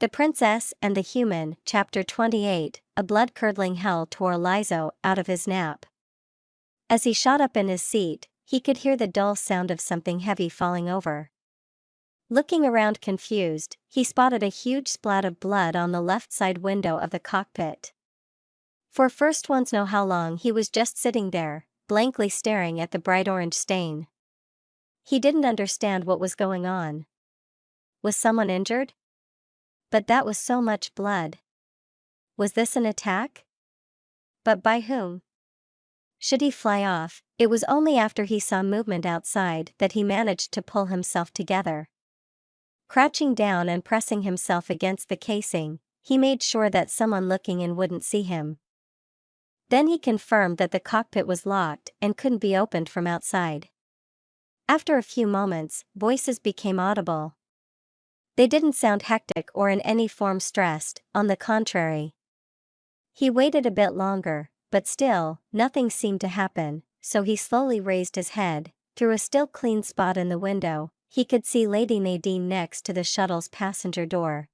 The Princess and the Human, Chapter 28, A blood-curdling hell tore Lizo out of his nap. As he shot up in his seat, he could hear the dull sound of something heavy falling over. Looking around confused, he spotted a huge splat of blood on the left side window of the cockpit. For first once know how long he was just sitting there, blankly staring at the bright orange stain. He didn't understand what was going on. Was someone injured? But that was so much blood. Was this an attack? But by whom? Should he fly off? It was only after he saw movement outside that he managed to pull himself together. Crouching down and pressing himself against the casing, he made sure that someone looking in wouldn't see him. Then he confirmed that the cockpit was locked and couldn't be opened from outside. After a few moments, voices became audible. They didn't sound hectic or in any form stressed, on the contrary. He waited a bit longer, but still, nothing seemed to happen, so he slowly raised his head. Through a still clean spot in the window, he could see Lady Nadine next to the shuttle's passenger door.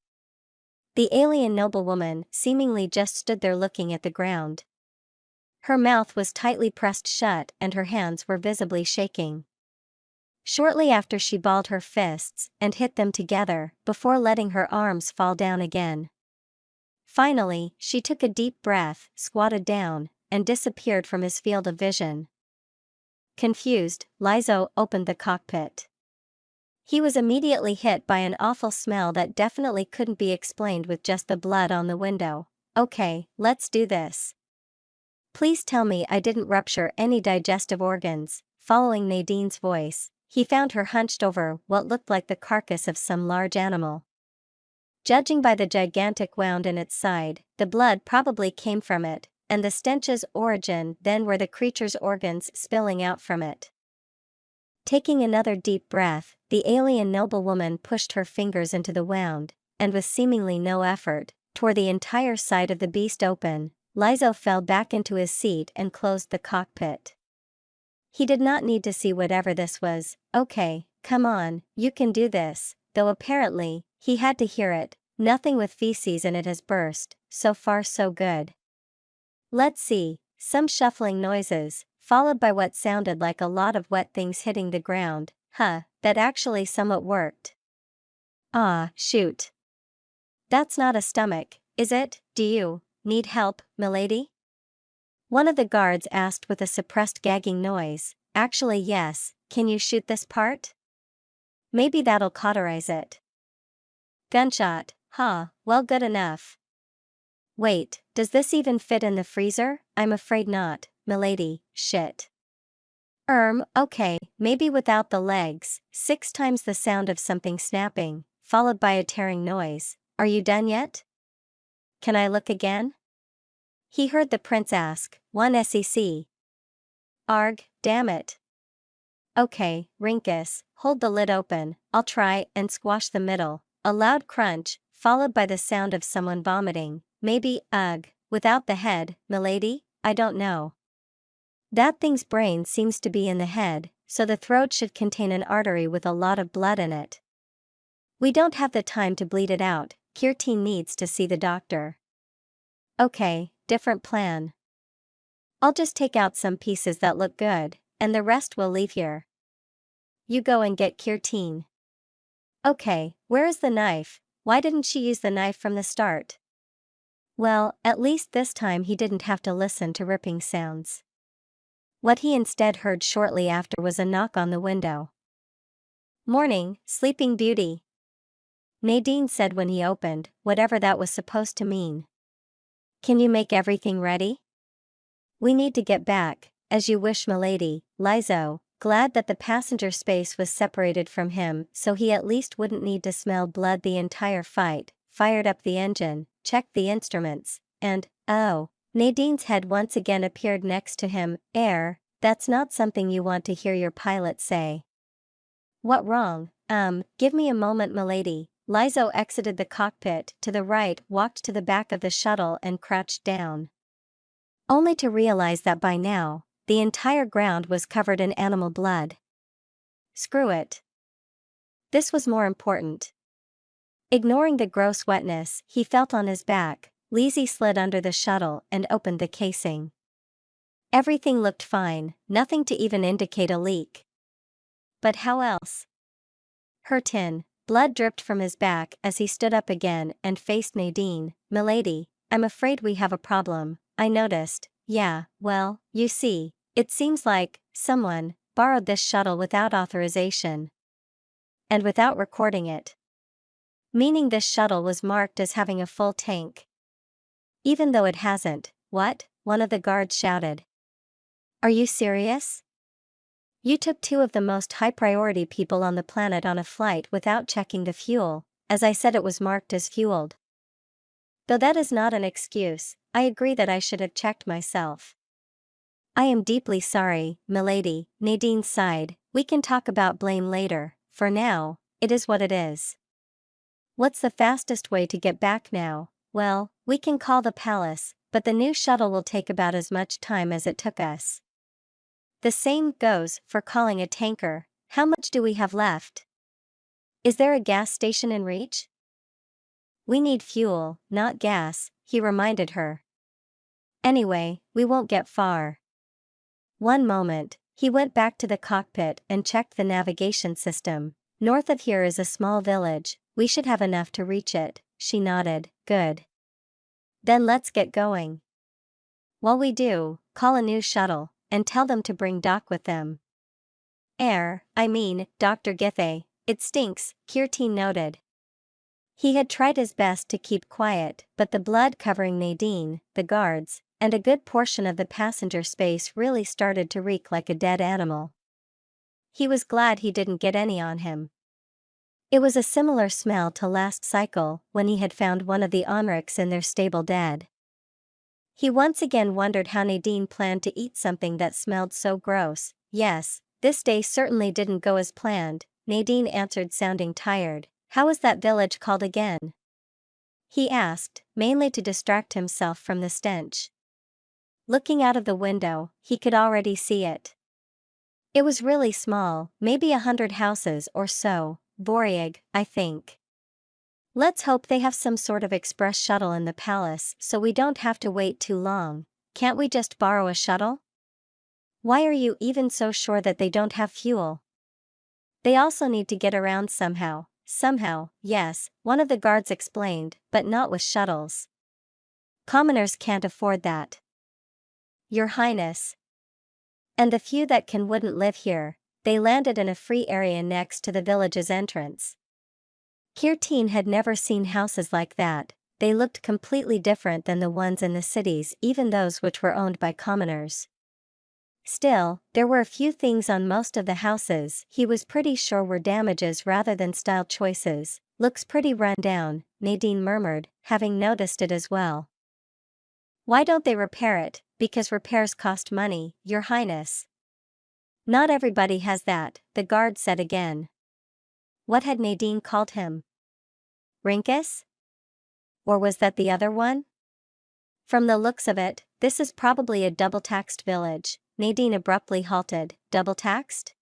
The alien noblewoman seemingly just stood there looking at the ground. Her mouth was tightly pressed shut and her hands were visibly shaking. Shortly after she balled her fists and hit them together before letting her arms fall down again. Finally, she took a deep breath, squatted down, and disappeared from his field of vision. Confused, Lizo opened the cockpit. He was immediately hit by an awful smell that definitely couldn't be explained with just the blood on the window. Okay, let's do this. Please tell me I didn't rupture any digestive organs. Following Nadine's voice, he found her hunched over what looked like the carcass of some large animal. Judging by the gigantic wound in its side, the blood probably came from it, and the stench's origin then were the creature's organs spilling out from it. Taking another deep breath, the alien noblewoman pushed her fingers into the wound, and with seemingly no effort, tore the entire side of the beast open. Lizo fell back into his seat and closed the cockpit. He did not need to see whatever this was. Okay, come on, you can do this, though apparently, he had to hear it. Nothing with feces in it has burst, so far so good. Let's see, some shuffling noises, followed by what sounded like a lot of wet things hitting the ground. That actually somewhat worked. Ah, shoot. That's not a stomach, is it? Do you need help, milady? One of the guards asked with a suppressed gagging noise. Actually yes, can you shoot this part? Maybe that'll cauterize it. Gunshot, well good enough. Wait, does this even fit in the freezer? I'm afraid not, milady, shit. Okay, maybe without the legs. 6 times the sound of something snapping, followed by a tearing noise. Are you done yet? Can I look again? He heard the prince ask, 1 sec. Arg, damn it. Okay, Rinkus, hold the lid open, I'll try and squash the middle. A loud crunch, followed by the sound of someone vomiting. Maybe, without the head, milady, I don't know. That thing's brain seems to be in the head, so the throat should contain an artery with a lot of blood in it. We don't have the time to bleed it out, Kirtine needs to see the doctor. Okay, different plan. I'll just take out some pieces that look good, and the rest will leave here. You go and get Kirtine. Okay, where is the knife? Why didn't she use the knife from the start? Well, at least this time he didn't have to listen to ripping sounds. What he instead heard shortly after was a knock on the window. Morning, Sleeping Beauty. Nadine said when he opened, whatever that was supposed to mean. Can you make everything ready? We need to get back, as you wish, milady. Lizo, glad that the passenger space was separated from him so he at least wouldn't need to smell blood the entire fight, fired up the engine, checked the instruments, and, Nadine's head once again appeared next to him. That's not something you want to hear your pilot say. What wrong? Give me a moment, milady. Lizo exited the cockpit to the right, walked to the back of the shuttle and crouched down. Only to realize that by now, the entire ground was covered in animal blood. Screw it. This was more important. Ignoring the gross wetness he felt on his back, Lizzie slid under the shuttle and opened the casing. Everything looked fine, nothing to even indicate a leak. But how else? Her tin. Blood dripped from his back as he stood up again and faced Nadine. "Milady, I'm afraid we have a problem, I noticed." "Yeah, well, you see, it seems like someone borrowed this shuttle without authorization. And without recording it. Meaning this shuttle was marked as having a full tank. Even though it hasn't." "What?" one of the guards shouted. "Are you serious? You took two of the most high-priority people on the planet on a flight without checking the fuel, as I said it was marked as fueled." "Though that is not an excuse, I agree that I should have checked myself." "I am deeply sorry, milady," Nadine sighed. "We can talk about blame later. For now, it is what it is." "What's the fastest way to get back now?" "Well, we can call the palace, but the new shuttle will take about as much time as it took us." "The same goes for calling a tanker. How much do we have left? Is there a gas station in reach?" "We need fuel, not gas," he reminded her. "Anyway, we won't get far." One moment, he went back to the cockpit and checked the navigation system. "North of here is a small village, we should have enough to reach it." She nodded. "Good. Then let's get going. While we do, call a new shuttle, and tell them to bring Doc with them." Dr. Githey. It stinks," Kirteen noted. He had tried his best to keep quiet, but the blood covering Nadine, the guards, and a good portion of the passenger space really started to reek like a dead animal. He was glad he didn't get any on him. It was a similar smell to last cycle, when he had found one of the onrics in their stable dead. He once again wondered how Nadine planned to eat something that smelled so gross. "Yes, this day certainly didn't go as planned," Nadine answered, sounding tired. "How is that village called again?" he asked, mainly to distract himself from the stench. Looking out of the window, he could already see it. It was really small, maybe 100 houses or so. "Vorieg, I think." "Let's hope they have some sort of express shuttle in the palace so we don't have to wait too long. Can't we just borrow a shuttle?" "Why are you even so sure that they don't have fuel?" "They also need to get around somehow." "Somehow, yes," one of the guards explained, "but not with shuttles. Commoners can't afford that." "Your Highness. And the few that can wouldn't live here." They landed in a free area next to the village's entrance. Kirteen had never seen houses like that. They looked completely different than the ones in the cities, even those which were owned by commoners. Still, there were a few things on most of the houses he was pretty sure were damages rather than style choices. "Looks pretty run down," Nadine murmured, having noticed it as well. "Why don't they repair it?" "Because repairs cost money, Your Highness." "Not everybody has that," the guard said again. What had Nadine called him? Rinkus? Or was that the other one? "From the looks of it, this is probably a double-taxed village." Nadine abruptly halted. "Double-taxed?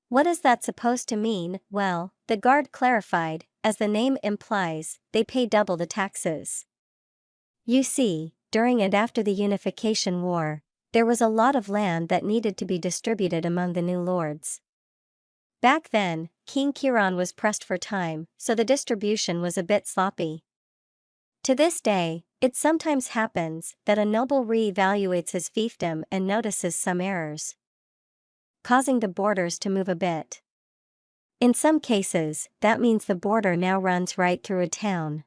What is that supposed to mean?" "Well," the guard clarified, "as the name implies, they pay double the taxes. You see, during and after the Unification War, there was a lot of land that needed to be distributed among the new lords. Back then, King Kiran was pressed for time, so the distribution was a bit sloppy. To this day, it sometimes happens that a noble re-evaluates his fiefdom and notices some errors, causing the borders to move a bit. In some cases, that means the border now runs right through a town.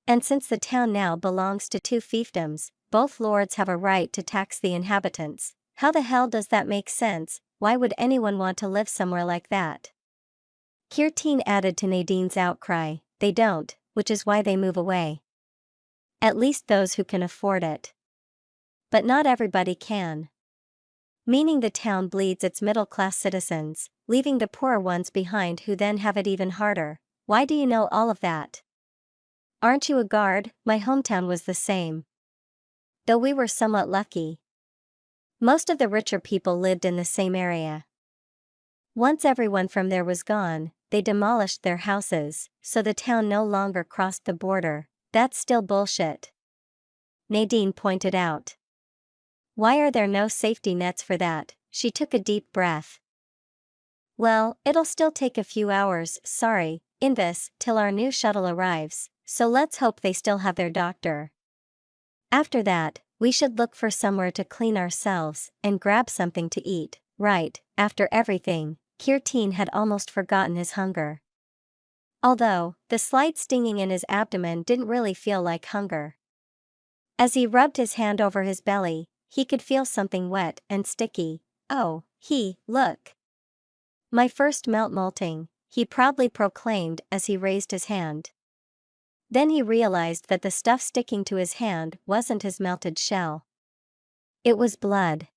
And since the town now belongs to two fiefdoms, both lords have a right to tax the inhabitants. How the hell does that make sense? Why would anyone want to live somewhere like that?" Kirteen added to Nadine's outcry. "They don't, which is why they move away. At least those who can afford it. But not everybody can. Meaning the town bleeds its middle-class citizens, leaving the poorer ones behind who then have it even harder." "Why do you know all of that? Aren't you a guard?" "My hometown was the same. Though we were somewhat lucky. Most of the richer people lived in the same area. Once everyone from there was gone, they demolished their houses, so the town no longer crossed the border. That's still bullshit," Nadine pointed out. "Why are there no safety nets for that?" She took a deep breath. "Well, it'll still take a few hours, sorry, Invis, till our new shuttle arrives, so let's hope they still have their doctor. After that, we should look for somewhere to clean ourselves and grab something to eat." Right, after everything, Kirteen had almost forgotten his hunger. Although, the slight stinging in his abdomen didn't really feel like hunger. As he rubbed his hand over his belly, he could feel something wet and sticky. "Oh, look. My first molting," he proudly proclaimed as he raised his hand. Then he realized that the stuff sticking to his hand wasn't his melted shell. It was blood.